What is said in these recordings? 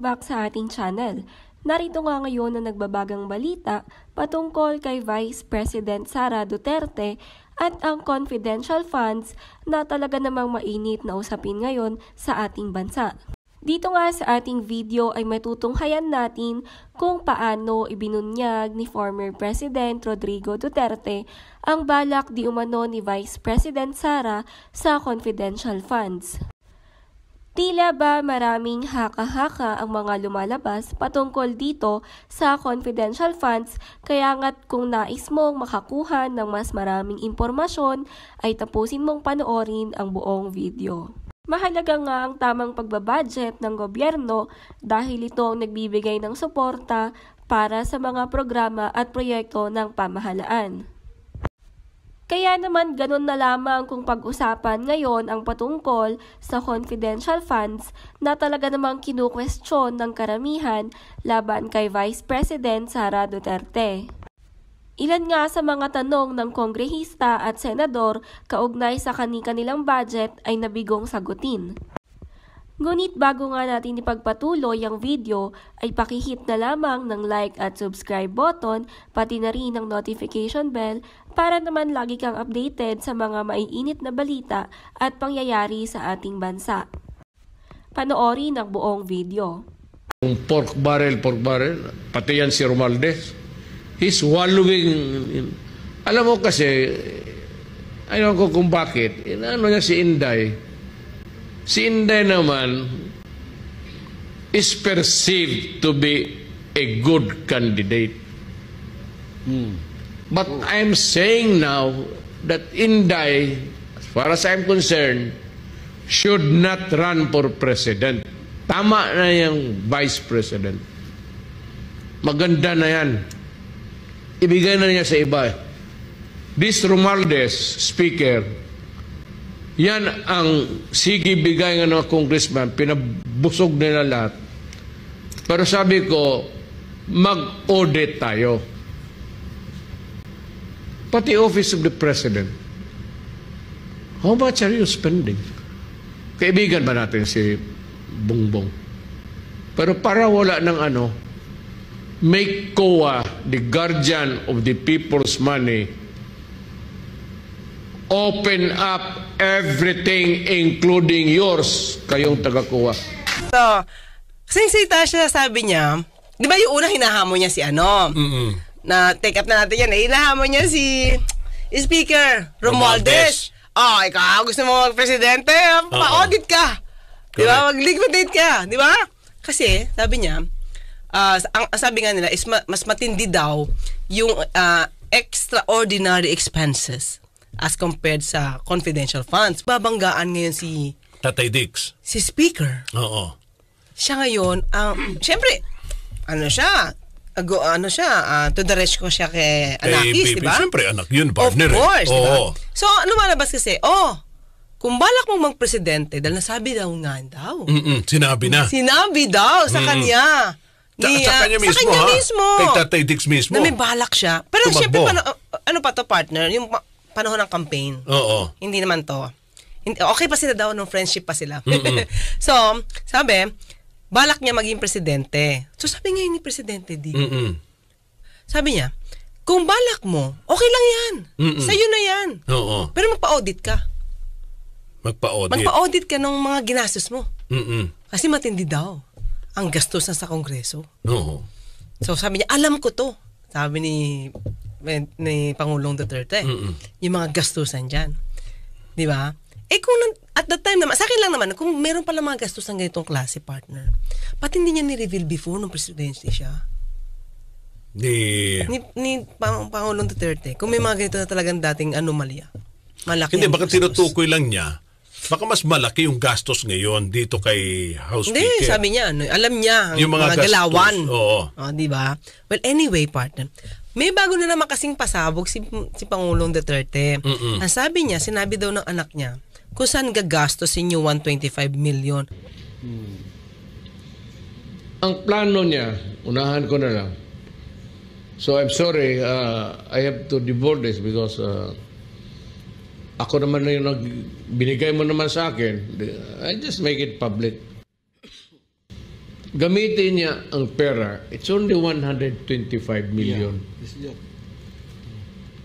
Back sa ating channel. Narito nga ngayon na nagbabagang balita patungkol kay Vice President Sara Duterte at ang confidential funds na talaga namang mainit na usapin ngayon sa ating bansa. Dito nga sa ating video ay matutunghayan natin kung paano ibinunyag ni former President Rodrigo Duterte ang balak di umano ni Vice President Sara sa confidential funds. Tila ba maraming haka-haka ang mga lumalabas patungkol dito sa confidential funds, kaya nga't kung nais mong makakuha ng mas maraming impormasyon ay tapusin mong panoorin ang buong video. Mahalaga nga ang tamang pagbabudget ng gobyerno dahil ito ang nagbibigay ng suporta para sa mga programa at proyekto ng pamahalaan. Kaya naman ganun na lamang kung pag-usapan ngayon ang patungkol sa confidential funds na talaga namang kinukwestiyon ng karamihan laban kay Vice President Sara Duterte. Ilan nga sa mga tanong ng kongrehista at senador kaugnay sa kani-kanilang budget ay nabigong sagutin. Ngunit bago nga natin ipagpatuloy ang video ay pakihit na lamang ng like at subscribe button pati na rin ng notification bell para naman lagi kang updated sa mga maiinit na balita at pangyayari sa ating bansa. Panoorin ang buong video. Pork barrel, pati yan si Romualdez. He's wallowing in... Alam mo kasi, ayaw ko kung bakit, ano niya si Inday. Si Inday naman is perceived to be a good candidate. But I'm saying now that Inday, as far as I'm concerned, should not run for president. Tama na yung vice president. Maganda na yan. Ibigay na niya sa iba. This Romualdez, speaker, yan ang sige bigay ng mga congressman, pinabusog nila lahat. Pero sabi ko, mag-audit tayo. Pati Office of the President. How much are you spending? Kaibigan ba natin si Bongbong? Pero para wala ng ano, make COA the guardian of the people's money. Open up everything including yours, kayong taga-COA. So, singsita siya, sabi niya, di ba yung una hinahamon niya si ano? Na take up na natin yan, hinahamon niya si Speaker Romualdez. Oh, ikaw, gusto mo mag-presidente, pa-audit ka. Di ba? Mag-liquidate ka, di ba? Kasi, sabi niya, ang sabi nga nila is mas matindi daw yung extraordinary expenses as compared sa confidential funds. Babanggaan ngayon si Tatay Dix. Si Speaker. Oo. Siya ngayon, siyempre, to the rescue siya kay Anakis, di ba? Siyempre, anak yun, partner. Of course, di ba? Oo. So, lumalabas kasi, kung balak mong magpresidente, dahil nasabi daw nga daw. Sinabi na. Sinabi daw sa kanya. Sa kanya mismo, kay Tatay Dix mismo. Na may balak siya. Pero siyempre, ano pa to, partner? Yung panahon ng campaign. Oo. Hindi naman to. Okay pa sila daw, nung friendship pa sila. So, sabi, balak niya maging presidente. So, sabi ngayon ni Presidente D. Sabi niya, kung balak mo, okay lang yan. Sa'yo na yan. Oo. Pero magpa-audit ka. Magpa-audit. Magpa-audit ka ng mga ginastos mo. Kasi matindi daw ang gastos na sa Kongreso. Oo. So, sabi niya, alam ko to. Sabi ni Pangulong Duterte, yung mga gastusan dyan. Di ba? Kung at that time naman, sa akin lang naman, kung meron pala mga gastusan ganitong klase, partner, pati hindi niya ni-reveal before nung presidency siya. Ni Pangulong Duterte, kung may mga ganito na talagang dating anomalya. Malaki. Hindi, baka tinutukoy lang niya. Baka mas malaki yung gastos ngayon dito kay House Speaker. Hindi, sabi niya, alam niya ang yung mga galawan. Oo. Di ba? Well, anyway, partner, may bago na naman kasing pasabog si Pangulong Duterte. Ang sabi niya, sinabi daw ng anak niya, kung saan gagastosin yung 125 million. Ang plano niya, unahan ko na lang. So I'm sorry, I have to divulge this because ako naman na yung binigay mo naman sa akin. I just make it public. gamitin niya ang pera. It's only 125 million.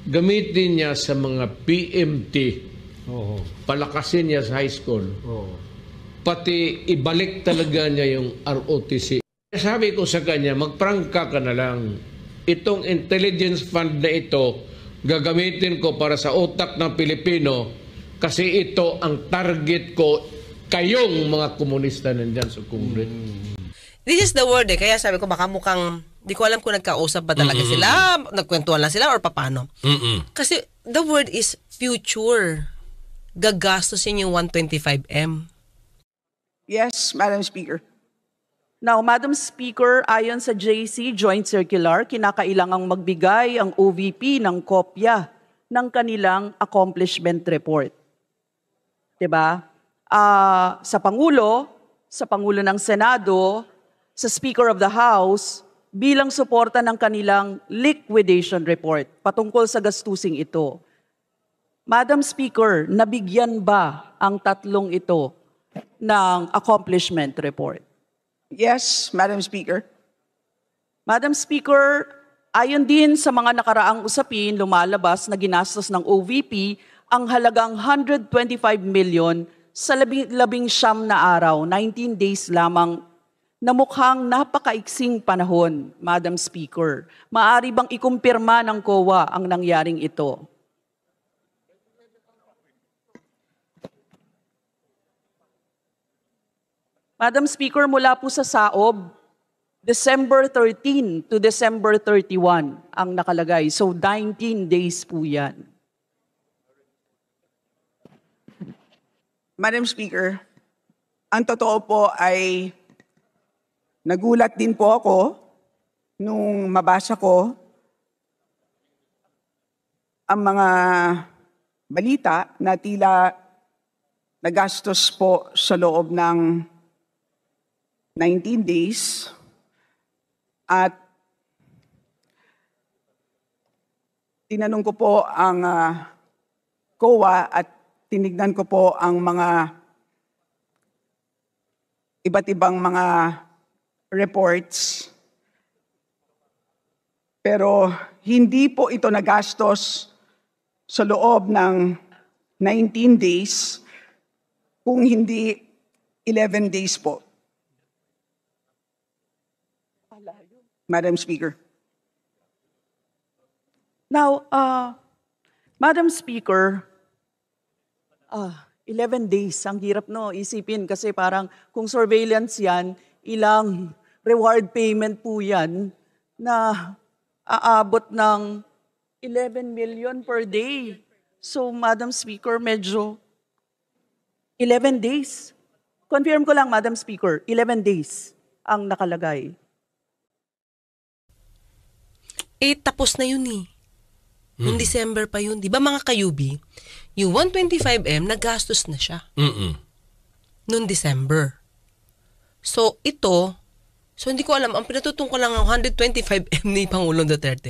Gamitin niya sa mga PMT. Palakasin niya sa high school. Pati ibalik talaga niya yung ROTC. Sabi ko sa kanya, magprangka ka na lang. Itong intelligence fund na ito, gagamitin ko para sa utak ng Pilipino kasi ito ang target ko, kayong mga komunista nandyan sa Congress. This is the word Kaya sabi ko baka mukhang, di ko alam kung nagkausap ba talaga sila, nagkwentuhan lang sila or paano. Kasi the word is future. Gagastosin yung 125M. Yes, Madam Speaker. Now, Madam Speaker, ayon sa JC Joint Circular, kinakailangang magbigay ang OVP ng kopya ng kanilang accomplishment report. 'Di ba? Sa Pangulo ng Senado, sa Speaker of the House, bilang suporta ng kanilang liquidation report patungkol sa gastusing ito. Madam Speaker, nabigyan ba ang tatlong ito ng accomplishment report? Yes, Madam Speaker. Madam Speaker, ayon din sa mga nakaraang usapin, lumalabas na ginastos ng OVP ang halagang 125 million sa 19 na araw, 19 days lamang, na mukhang napakaiksing panahon, Madam Speaker. Maaari bang ikumpirma ng COA ang nangyaring ito? Madam Speaker, mula po sa SAOB, December 13 to December 31 ang nakalagay. So 19 days po yan. Madam Speaker, ang totoo po ay nagulat din po ako nung mabasa ko ang mga balita na tila nagastos po sa loob ng 19 days at tinanong ko po ang COA at tinignan ko po ang mga iba't ibang mga reports. Pero hindi po ito nagastos sa loob ng 19 days kung hindi 11 days po. Madam Speaker. Now, Madam Speaker, 11 days, ang hirap no, isipin kasi parang kung surveillance yan, ilang reward payment po yan na aabot ng 11 million per day. So, Madam Speaker, medyo 11 days. Confirm ko lang, Madam Speaker, 11 days ang nakalagay. Tapos na yun eh. Noong December pa yun. Di ba mga kayubi, yung 125M, nagastos na siya. Noong December. So, hindi ko alam, ang pinatutong ko lang ang 125M ni Pangulong Duterte.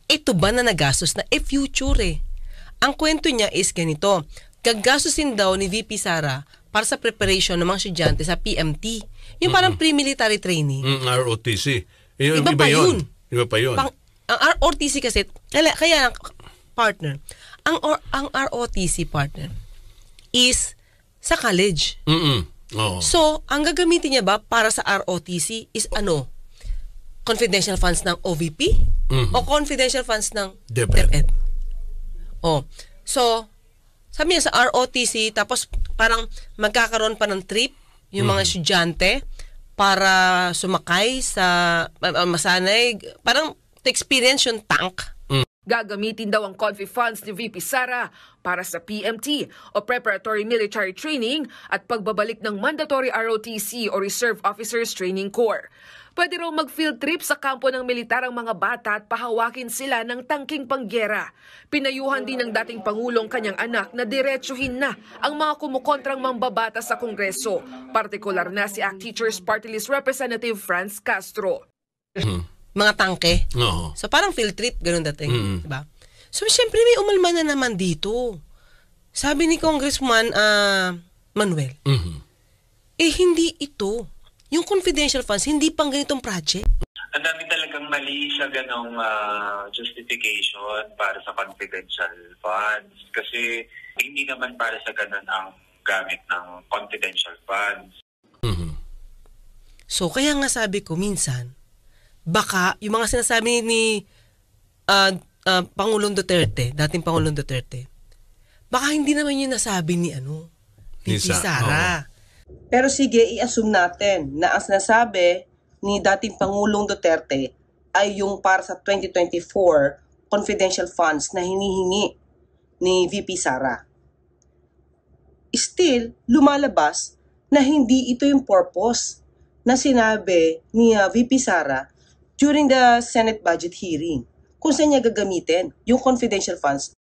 Ito ba na nagastos na? Future eh. Ang kwento niya is ganito, gagastusin daw ni VP Sara para sa preparation ng mga estudyante sa PMT. Yung parang pre-military training. ROTC. Iba pa yun. Iba pa yun. Ang ROTC kasi, kaya partner, ang ROTC partner is sa college. So, ang gagamitin niya ba para sa ROTC is confidential funds ng OVP o confidential funds ng DepEd? So, sabi niya sa ROTC, tapos parang magkakaroon pa ng trip yung mga estudyante para sumakay sa masanay, parang to experience yung tank. Gagamitin daw ang Confi funds ni VP Sara para sa PMT o Preparatory Military Training at pagbabalik ng mandatory ROTC o Reserve Officers Training Corps. Pwede raw mag-field trip sa kampo ng militar ang mga bata at pahawakin sila ng tangking panggera. Pinayuhan din ng dating Pangulong kanyang anak na diretsuhin na ang mga kumukontrang mambabata sa Kongreso, partikular na si ACT Teachers Party List Representative Franz Castro. Mga tangke. So parang field trip, ganun dating. Diba? So syempre may umalma na naman dito. Sabi ni Congressman Manuel, hindi ito. yung confidential funds, hindi pang ganitong project. Ang dami talagang mali sa ganong justification para sa confidential funds. Kasi hindi naman para sa ganon ang gamit ng confidential funds. So, kaya nga sabi ko, minsan, baka yung mga sinasabi ni Pangulong Duterte, dating Pangulong Duterte, baka hindi naman yung nasabi ni VP Sara. Pero sige, i-assume natin na ang sinasabi ni dating Pangulong Duterte ay yung para sa 2024 confidential funds na hinihingi ni VP Sara. Still, lumalabas na hindi ito yung purpose na sinabi ni VP Sara during the Senate budget hearing kung saan niya gagamitin yung confidential funds.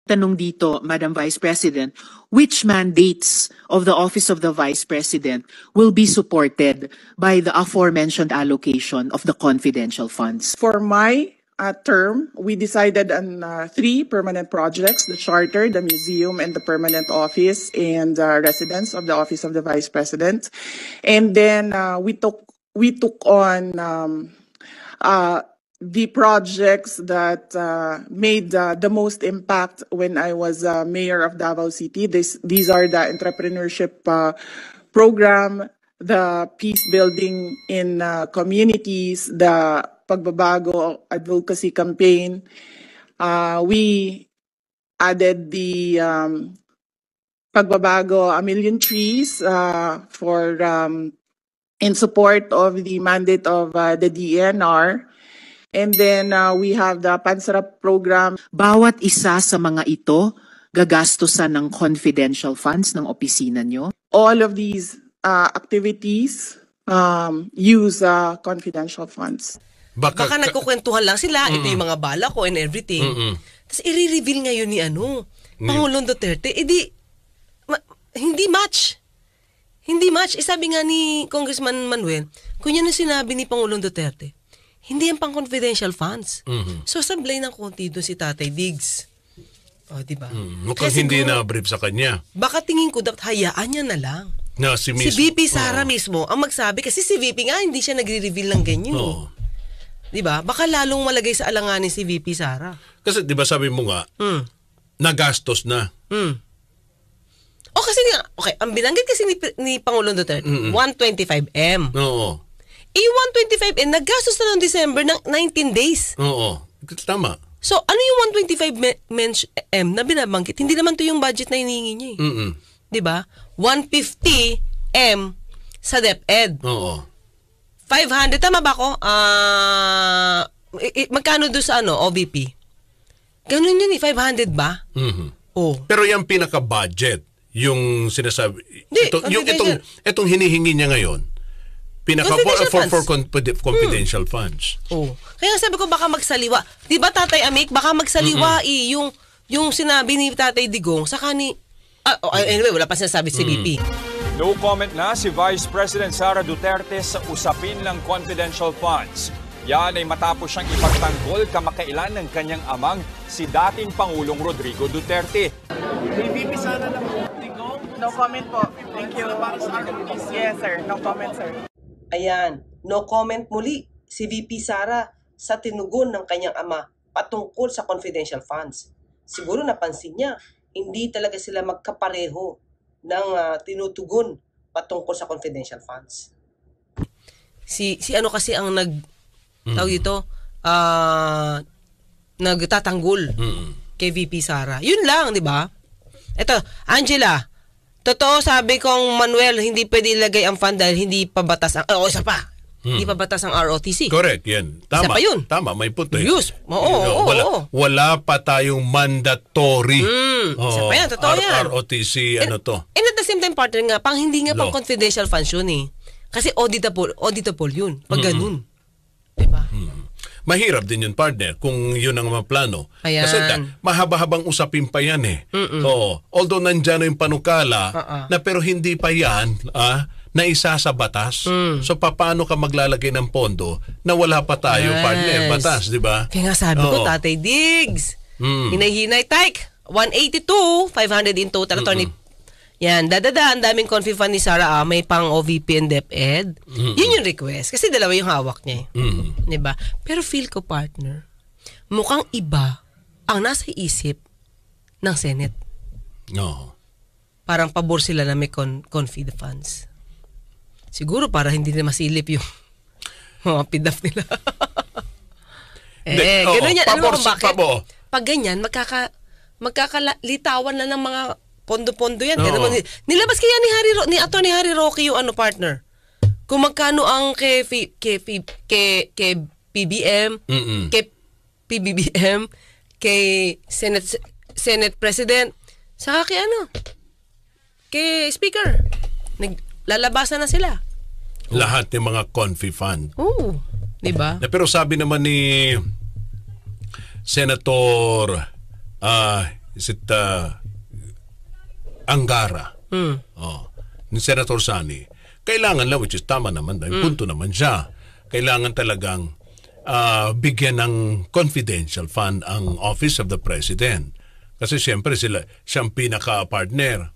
Tanong dito, Madam Vice President, which mandates of the Office of the Vice President will be supported by the aforementioned allocation of the confidential funds? For my term, we decided on 3 permanent projects: the charter, the museum, and the permanent office and residence of the Office of the Vice President. And then we took on the projects that made the most impact when I was mayor of Davao City. These are the entrepreneurship program, the peace building in communities, the Pagbabago advocacy campaign. We added the Pagbabago A Million Trees for in support of the mandate of the DNR. And then we have the Pansarap program. Bawat isa sa mga ito gagastusan ng confidential funds ng opisina nyo? All of these activities use confidential funds. Baka nagkukwentuhan lang sila, ito yung mga bala ko and everything. Tapos i-reveal ngayon ni Pangulong Duterte, hindi match. Hindi match. Sabi nga ni Congressman Manuel, kung yan ang sinabi ni Pangulong Duterte, hindi yan pang confidential funds. So sablay ng konti doon si Tatay Diggs. O, diba? Mukhang hindi na-brief sa kanya. Baka tingin ko dapat hayaan niya na lang. Na, si VP Sara mismo ang magsabi, kasi si VP nga hindi siya nagre-reveal ng ganyan. Diba? Baka lalong malagay sa alanganin si VP Sara. Kasi diba sabi mo nga, nagastos na. O kasi nga, okay, ang binanggit kasi ni Pangulong Duterte, 125M. Oo. Yung 125M, naggastos na noong December ng 19 days. Oo. Tama. So, ano yung 125M na binabanggit? Hindi naman to yung budget na hinihingi niya eh. Diba? 150M sa DepEd. Oo. 500, tama ba ako? Magkano doon sa OVP? Ganun yun eh, 500 ba? Pero yung pinaka-budget, yung sinasabi, itong hinihingi niya ngayon, for confidential funds. Kaya sabi ko baka magsaliwa. Di ba Tatay Amik, baka magsaliwa yung sinabi ni Tatay Digong, saka ni, anyway, wala pa sinasabi si VP. No comment na si Vice President Sara Duterte sa usapin ng confidential funds. Yan ay matapos siyang ipagtanggol kamakailan ng kanyang amang si dating Pangulong Rodrigo Duterte. VP Sara lang po. No comment po. Thank you. Yes, sir. No comment, sir. Ayan, no comment muli si VP Sara sa tinugon ng kanyang ama patungkol sa confidential funds. Siguro napansin niya, hindi talaga sila magkapareho ng tinutugon patungkol sa confidential funds. Si ano kasi ang tawag dito, nagtatanggol kay VP Sara. Yun lang, di ba? Ito, Angela, totoo sabi kong Manuel, hindi pwede ilagay ang fund dahil hindi pa batas ang, isa pa. Hindi pa batas ang ROTC. Correct, yan. Tama. Isa pa yun. Tama, may puto. Yes. Oo. Wala pa tayong mandatory. Isa pa yan, totoo yan. ROTC, and at the same time, partner nga, hindi nga pang confidential funds yun eh. Kasi auditable yun. Pag ganun. Diba? Mahirap din yun, partner, kung yun ang mga plano. Ayan. Kasi mahaba-habang usapin pa yan eh. Although nandyan na yung panukala, na pero hindi pa yan, na isa sa batas. So paano ka maglalagay ng pondo na wala pa tayo, partner, batas, di ba? Kaya nga sabi ko, Tatay Diggs, hinay-hinay, Tyke, 182, 500 in total, attorney Yan, ang daming confi fund ni Sara, may pang OVP and DepEd. Yun yung request. Kasi dalawa yung hawak niya. Diba? Pero feel ko, partner, mukhang iba ang nasa isip ng Senate. No. Parang pabor sila na may confi funds. Siguro para hindi na masilip yung mga pidaf nila. Ganun yan. Alam mo kung bakit? Pag ganyan, magkakalitawan na ng mga pondo-pondo yan. Nilabas kaya ni Atty. Harry Roque yung partner. Kung magkano ang kay PBM, kay PBBM, kay Senate President, saka kay Speaker. Lalabasan na sila. Lahat ng mga confi fund. Oo. Diba? Pero sabi naman ni Senator Angara, ni Senator Sani, kailangan lang, which is tama naman, punto naman siya, kailangan talagang bigyan ng confidential fund ang Office of the President. Kasi siyempre siyang pinaka-partner,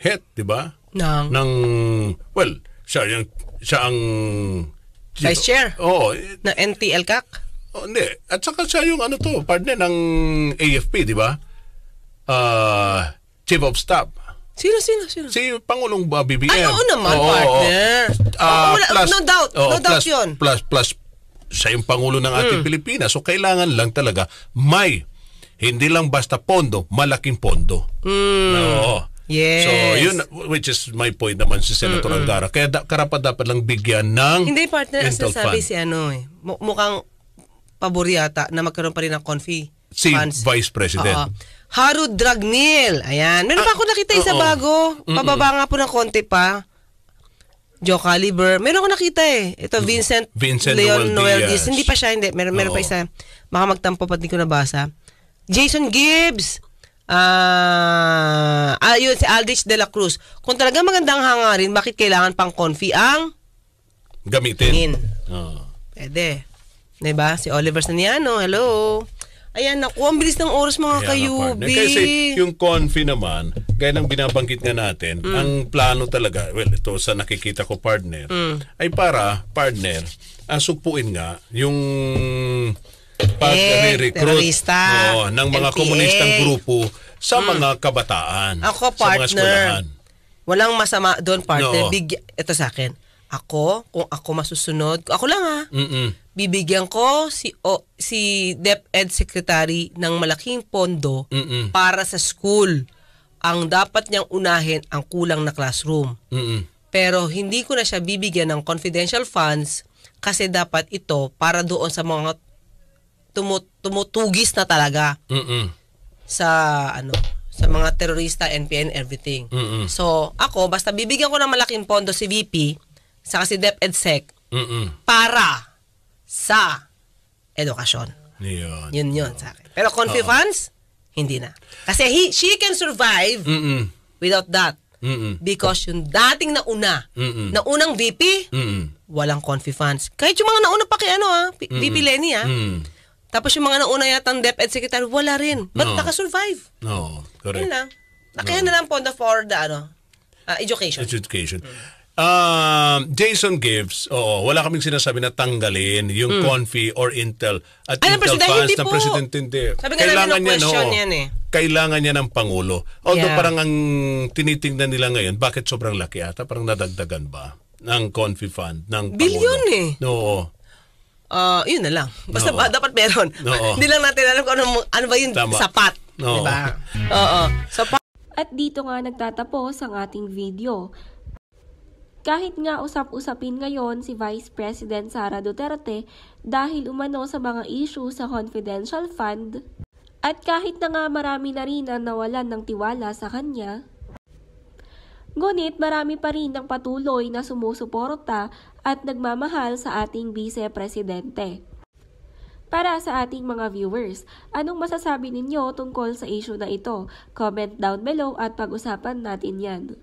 head, di ba? Siya ang Vice Chair? Oo. Na NTLCAC? Hindi. At saka siya yung partner ng AFP, di ba? Chief of Staff. Sino? Si Pangulong BBM. Ay, oo naman, partner. No doubt yun. Plus, siya yung Pangulo ng ating Pilipinas. So, kailangan lang talaga hindi lang basta pondo, malaking pondo. No. Yes. So, yun, which is my point naman si Senator Angara. Kaya karapat dapat lang bigyan ng hindi, partner, as nasabi fund. si mukhang pabor yata na magkaroon pa rin ng confi funds. Vice President. Harud Dragnil. Ayan. Meron pa ako nakita isa bago. Pababa nga po ng konti pa. Joe Caliber. Meron ko nakita Ito, Vincent Leon Noel Diaz. Hindi pa siya, hindi. Meron pa isa. Baka magtampo pa, di ko nabasa. Jason Gibbs. Yun, si Aldrich de la Cruz. Kung talaga magandang hangarin, bakit kailangan pang confi ang gamitin? Pwede. Diba? Si Oliver Saniano, hello. Ayan, naku, ang bilis ng oras mga kayubi. Kasi yung confi naman, gaya ng binabanggit nga natin, ang plano talaga, ito sa nakikita ko, partner, ay para, partner, sugpuin nga yung pag-recruit ng mga komunistang grupo sa mga kabataan. Ako, partner, walang masama doon, partner. Ito sa akin. Kung ako masusunod, ako lang bibigyan ko si DepEd Secretary ng malaking pondo para sa school. Ang dapat niyang unahin ang kulang na classroom. Pero hindi ko na siya bibigyan ng confidential funds kasi dapat ito para doon sa mga tumutugis na talaga sa mga terorista, NPN, everything. So, ako, basta bibigyan ko ng malaking pondo si VP saka si DepEd Sec para sa edukasyon. Yun sa akin. Pero confi funds, hindi na. Kasi she can survive without that. Because yung dating naunang VP, walang confi funds. Kahit yung mga nauna pa kay VP Lenny Tapos yung mga nauna yatang DepEd Secretary, wala rin. Ba't nakasurvive? No, correct. Yun lang. Kaya na lang pondo for the education. Jason Gibbs, wala kaming sinasabi na tanggalin yung confi or Intel at Intel funds ng Presidente. Hindi. Kailangan niya, kailangan niya ng Pangulo. Although parang ang tinitingnan nila ngayon, bakit sobrang laki ata? Parang nadagdagan ba ng confi fund ng Pangulo? Bilyon No. Yun na lang. Basta dapat meron. Hindi lang natin alam kung ano ba yung sapat. Diba? At dito nga nagtatapos ang ating video. Kahit nga usap-usapin ngayon si Vice President Sara Duterte dahil umano sa mga issue sa confidential fund, at kahit na nga marami na rin ang nawalan ng tiwala sa kanya, ngunit marami pa rin ang patuloy na sumusuporta at nagmamahal sa ating Vice Presidente. Para sa ating mga viewers, anong masasabi ninyo tungkol sa issue na ito? Comment down below at pag-usapan natin yan.